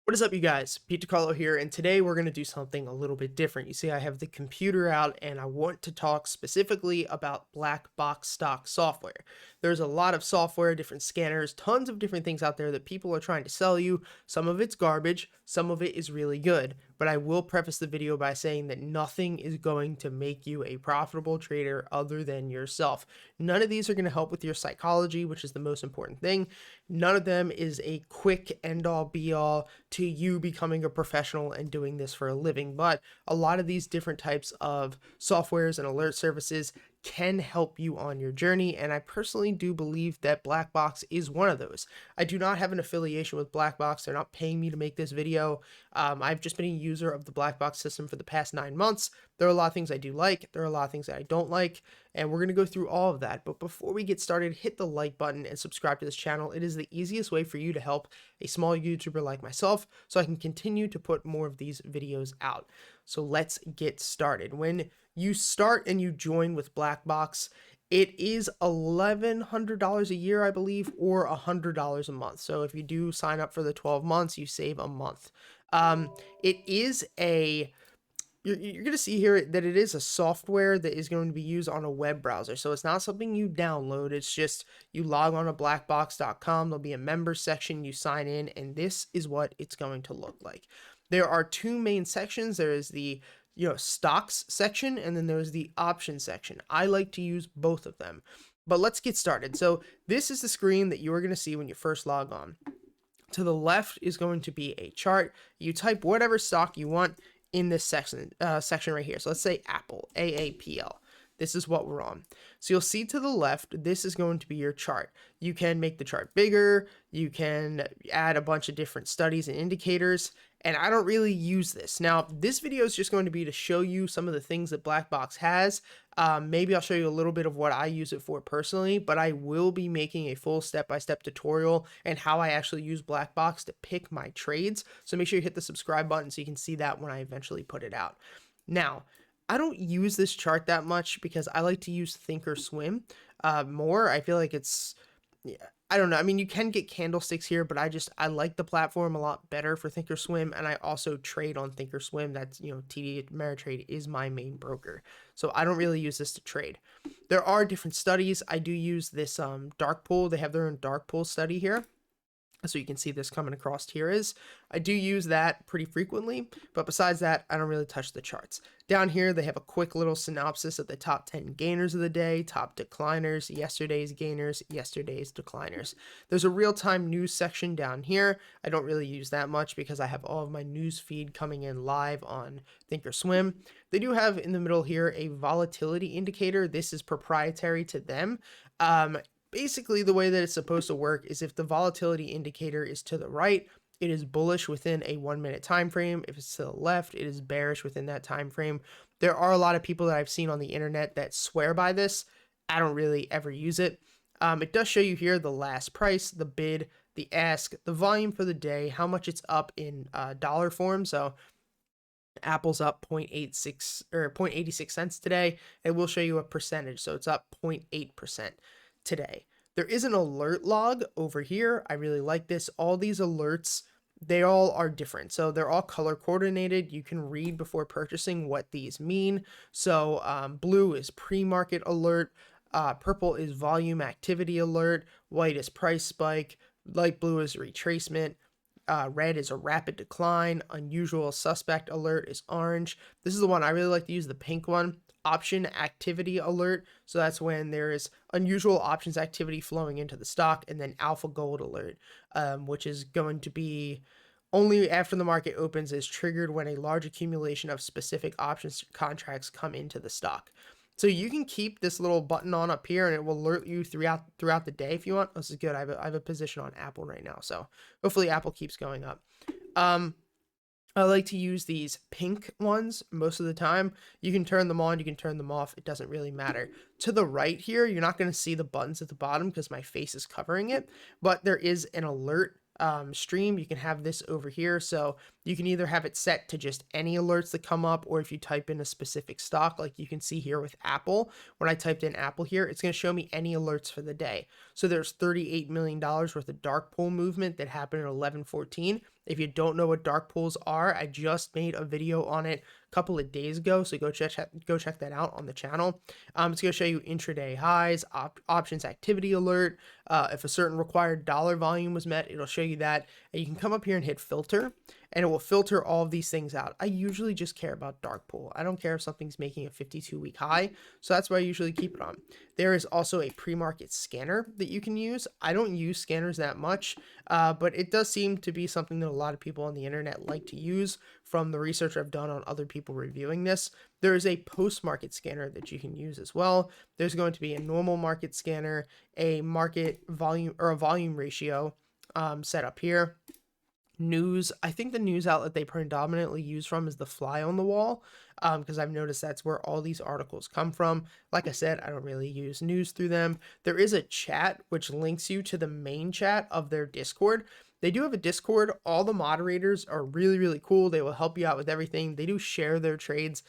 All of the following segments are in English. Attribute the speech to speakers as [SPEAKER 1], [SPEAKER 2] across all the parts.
[SPEAKER 1] What is up, you guys? Pete DiCarlo here, and today we're going to do something a little bit different. You see, I have the computer out, and I want to talk specifically about black box stock software. There's a lot of software, different scanners, tons of different things out there that people are trying to sell you. Some of it's garbage, some of it is really good, but I will preface the video by saying that nothing is going to make you a profitable trader other than yourself. None of these are going to help with your psychology, which is the most important thing. None of them is a quick end-all be-all to you becoming a professional and doing this for a living, but a lot of these different types of softwares and alert services can help you on your journey, and I personally do believe that Blackbox is one of those. I do not have an affiliation with Blackbox. They're not paying me to make this video. I've just been a user of the Blackbox system for the past 9 months. There are a lot of things I do like, there are a lot of things that I don't like, and we're going to go through all of that. But before we get started, hit the like button and subscribe to this channel. It is the easiest way for you to help a small YouTuber like myself so I can continue to put more of these videos out. So let's get started. When you start and you join with Blackbox, it is $1,100 a year, I believe, or $100 a month. So if you do sign up for the 12 months, you save a month. It is a you're going to see here that it is a software that is going to be used on a web browser. So it's not something you download. It's just you log on to blackbox.com. There'll be a member section. You sign in, and this is what it's going to look like. There are two main sections. There is the stocks section, and then there's the option section. I like to use both of them. But let's get started. So this is the screen that you are going to see when you first log on. To the left is going to be a chart. You type whatever stock you want in this section right here. So let's say Apple, AAPL. This is what we're on. So you'll see to the left, this is going to be your chart. You can make the chart bigger. You can add a bunch of different studies and indicators. And I don't really use this. Now, this video is just going to be to show you some of the things that Blackbox has. Maybe I'll show you a little bit of what I use it for personally, but I will be making a full step-by-step tutorial and how I actually use Blackbox to pick my trades. So make sure you hit the subscribe button so you can see that when I eventually put it out. Now, I don't use this chart that much because I like to use Thinkorswim more. I feel like it's, I don't know. I mean, you can get candlesticks here, but I like the platform a lot better for Thinkorswim, and I also trade on Thinkorswim. That's, TD Ameritrade is my main broker. So I don't really use this to trade. There are different studies. I do use this dark pool. They have their own dark pool study here. So you can see this coming across here is, I do use that pretty frequently, but besides that, I don't really touch the charts. Down here, they have a quick little synopsis of the top 10 gainers of the day, top decliners, yesterday's gainers, yesterday's decliners. There's a real-time news section down here. I don't really use that much because I have all of my news feed coming in live on Thinkorswim. They do have in the middle here a volatility indicator. This is proprietary to them. Basically, the way that it's supposed to work is if the volatility indicator is to the right, it is bullish within a 1 minute time frame. If it's to the left, it is bearish within that time frame. There are a lot of people that I've seen on the internet that swear by this. I don't really ever use it. It does show you here the last price, the bid, the ask, the volume for the day, how much it's up in dollar form. So Apple's up 0.86 or 0.86 cents today. It will show you a percentage. So it's up 0.8%. today. There is an alert log over here. I really like this. All these alerts, they all are different. So they're all color coordinated. You can read before purchasing what these mean. So blue is pre-market alert. Purple is volume activity alert. White is price spike. Light blue is retracement. Red is a rapid decline. Unusual suspect alert is orange. This is the one I really like to use, the pink one. Option activity alert. So that's when there is unusual options activity flowing into the stock. And then alpha gold alert, which is going to be only after the market opens, is triggered when a large accumulation of specific options contracts come into the stock. So you can keep this little button on up here and it will alert you throughout the day if you want. This is good. I have a position on Apple right now, so hopefully Apple keeps going up. I like to use these pink ones most of the time. You can turn them on, you can turn them off. It doesn't really matter. To the right here, you're not going to see the buttons at the bottom because my face is covering it, but there is an alert stream. You can have this over here. So you can either have it set to just any alerts that come up, or if you type in a specific stock, like you can see here with Apple, when I typed in Apple here, it's going to show me any alerts for the day. So there's $38 million worth of dark pool movement that happened at 11:14. If you don't know what dark pools are, I just made a video on it a couple of days ago, so go check that out on the channel. It's going to show you intraday highs, options activity alert. If a certain required dollar volume was met, it'll show you that. And you can come up here and hit filter, and it will filter all of these things out. I usually just care about dark pool. I don't care if something's making a 52-week high, so that's why I usually keep it on. There is also a pre-market scanner that you can use. I don't use scanners that much, but it does seem to be something that a lot of people on the internet like to use from the research I've done on other people reviewing this. There is a post-market scanner that you can use as well. There's going to be a normal market scanner, a market volume or a volume ratio set up here. News, I think the news outlet they predominantly use from is the fly on the wall, because I've noticed that's where all these articles come from. Like I said, I don't really use news through them. There is a chat which links you to the main chat of their Discord. They do have a Discord. All the moderators are really, really cool. They will help you out with everything. They do share their trades.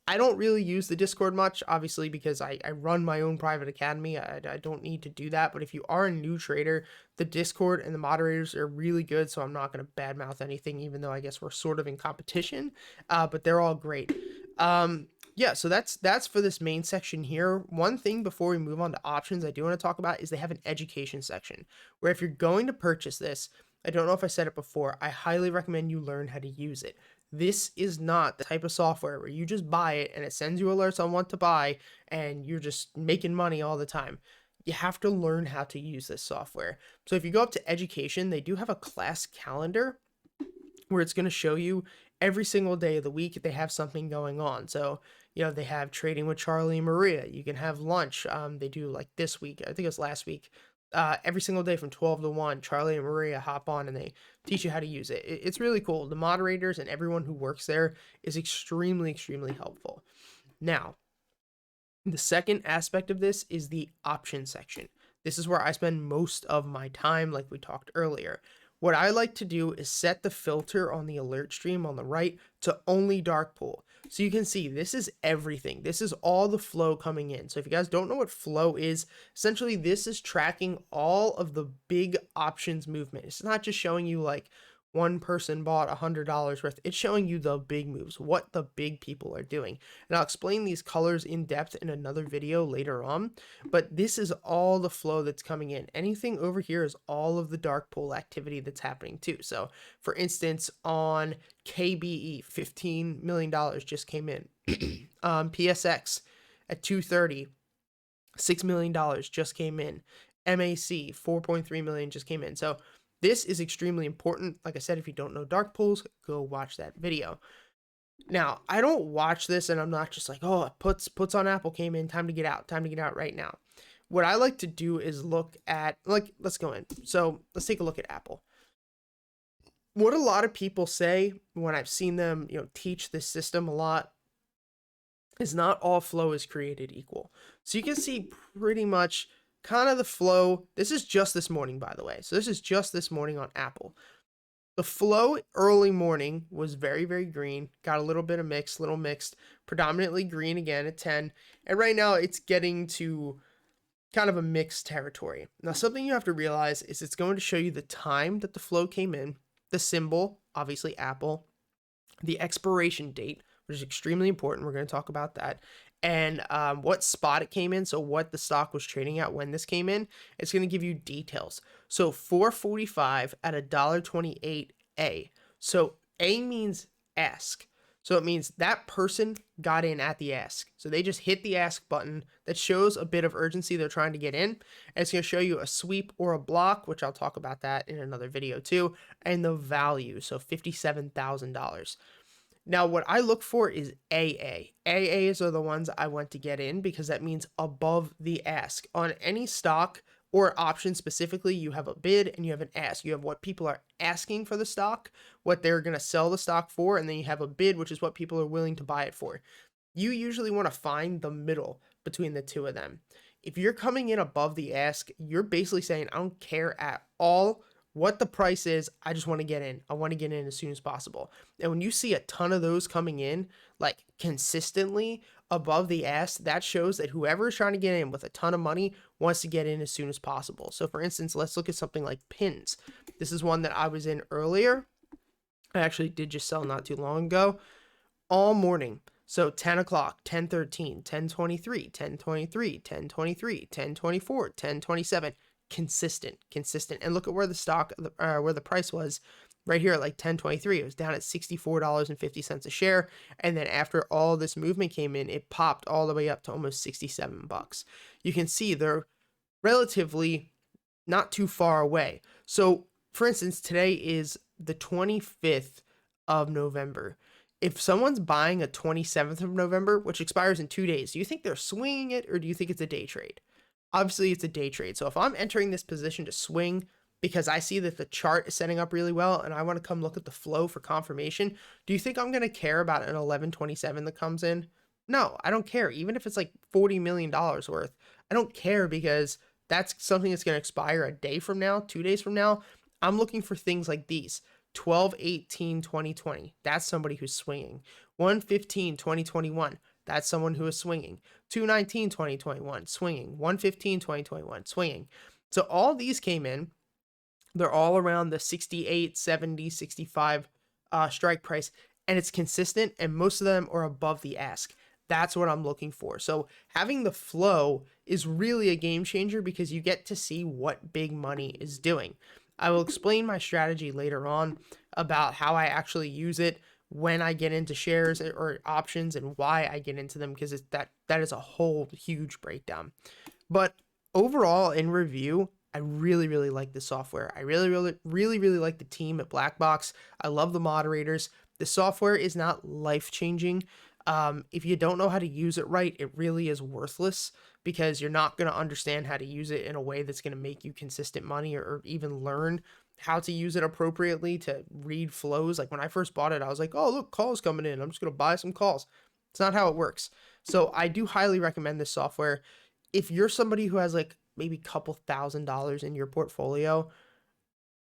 [SPEAKER 1] I don't really use the Discord much, obviously, because I run my own private academy. I don't need to do that. But if you are a new trader, the Discord and the moderators are really good. So I'm not going to badmouth anything, even though I guess we're sort of in competition. But they're all great. Yeah, so that's for this main section here. One thing before we move on to options I do want to talk about is they have an education section where if you're going to purchase this, I don't know if I said it before, I highly recommend you learn how to use it. This is not the type of software where you just buy it and it sends you alerts on what to buy and you're just making money all the time. You have to learn how to use this software. So if you go up to education, they do have a class calendar where it's going to show you every single day of the week they have something going on. So, they have trading with Charlie and Maria. You can have lunch. They do like this week, I think it was last week. Every single day from 12 to 1, Charlie and Maria hop on and they teach you how to use it. It's really cool. The moderators and everyone who works there is extremely, extremely helpful. Now, the second aspect of this is the option section. This is where I spend most of my time, like we talked earlier. What I like to do is set the filter on the alert stream on the right to only dark pool. So you can see this is everything. This is all the flow coming in. So if you guys don't know what flow is, essentially this is tracking all of the big options movement. It's not just showing you like one person bought $100 worth. It's showing you the big moves, what the big people are doing. And I'll explain these colors in depth in another video later on, but this is all the flow that's coming in. Anything over here is all of the dark pool activity that's happening too. So for instance, on KBE, $15 million just came in. PSX at 230, $6 million just came in. MAC, 4.3 million just came in. So this is extremely important. Like I said, if you don't know dark pools, go watch that video. Now, I don't watch this and I'm not just like, oh, puts on Apple came in, time to get out right now. What I like to do is look at, like, let's go in. So let's take a look at Apple. What a lot of people say when I've seen them, teach this system a lot is not all flow is created equal. So you can see pretty much kind of the flow. This is just this morning, by the way. So this is just this morning on Apple. The flow early morning was very, very green. Got a little bit of little mixed, predominantly green again at 10. And right now it's getting to kind of a mixed territory. Now, something you have to realize is it's going to show you the time that the flow came in, the symbol, obviously Apple, the expiration date, which is extremely important. We're going to talk about that. And what spot it came in, so what the stock was trading at when this came in. It's going to give you details. So 445 at $1.28 A. So A means ask. So it means that person got in at the ask. So they just hit the ask button. That shows a bit of urgency they're trying to get in. And it's going to show you a sweep or a block, which I'll talk about that in another video too. And the value, so $57,000. Now, what I look for is AA. AAs are the ones I want to get in because that means above the ask. On any stock or option specifically, you have a bid and you have an ask. You have what people are asking for the stock, what they're going to sell the stock for, and then you have a bid, which is what people are willing to buy it for. You usually want to find the middle between the two of them. If you're coming in above the ask, you're basically saying, I don't care at all what the price is. I just want to get in. I want to get in as soon as possible. And when you see a ton of those coming in, like consistently above the ask, that shows that whoever is trying to get in with a ton of money wants to get in as soon as possible. So for instance, let's look at something like pins. This is one that I was in earlier. I actually did just sell not too long ago, all morning. So 10 o'clock, 10:13, 10:23, 10:23, 10:23, 10:24, 10:27, consistent. And look at where the stock, where the price was right here at like 10:23. It was down at $64.50 a share. And then after all this movement came in, it popped all the way up to almost 67 bucks. You can see they're relatively not too far away. So for instance, today is the 25th of November. If someone's buying a 27th of November, which expires in 2 days, do you think they're swinging it or do you think it's a day trade? Obviously, it's a day trade. So if I'm entering this position to swing because I see that the chart is setting up really well and I want to come look at the flow for confirmation, do you think I'm going to care about an 1127 that comes in? No, I don't care. Even if it's like $40 million worth, I don't care because that's something that's going to expire a day from now, 2 days from now. I'm looking for things like these. 12/18/2020, that's somebody who's swinging. 1/15/2021, that's someone who is swinging. 2/19/2021, swinging. 1/15/2021, swinging. So all these came in. They're all around the 68, 70, 65 strike price, and it's consistent, and most of them are above the ask. That's what I'm looking for. So having the flow is really a game changer because you get to see what big money is doing. I will explain my strategy later on about how I actually use it when I get into shares or options and why I get into them, because that is a whole huge breakdown. But overall, in review, I really like the software. I really like the team at Blackbox. I love the moderators. The software is not life-changing. If you don't know how to use it right, it really is worthless because you're not going to understand how to use it in a way that's going to make you consistent money or even learn how to use it appropriately to read flows. Like when I first bought it, I was like, oh, look, calls coming in. I'm just going to buy some calls. It's not how it works. So I do highly recommend this software. If you're somebody who has like maybe a couple $1,000s in your portfolio,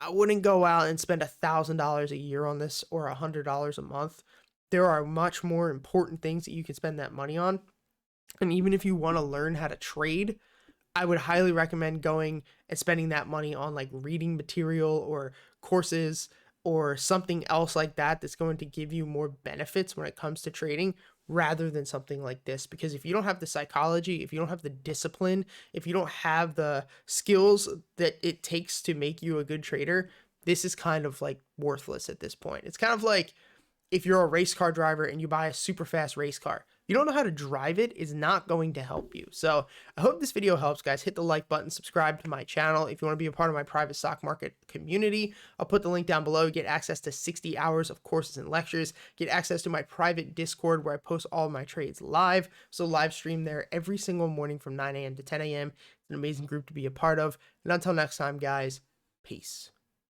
[SPEAKER 1] I wouldn't go out and spend $1,000 a year on this or $100 a month. There are much more important things that you can spend that money on. And even if you want to learn how to trade, I would highly recommend going and spending that money on like reading material or courses or something else like that that's going to give you more benefits when it comes to trading rather than something like this. Because if you don't have the psychology, if you don't have the discipline, if you don't have the skills that it takes to make you a good trader, this is kind of like worthless at this point. It's kind of like if you're a race car driver and you buy a super fast race car, you don't know how to drive it, is not going to help you. So I hope this video helps, guys. Hit the like button, subscribe to my channel. If you want to be a part of my private stock market community, I'll put the link down below. Get access to 60 hours of courses and lectures. Get access to my private Discord where I post all of my trades live. So live stream there every single morning from 9 a.m. to 10 a.m. It's an amazing group to be a part of. And until next time, guys, peace.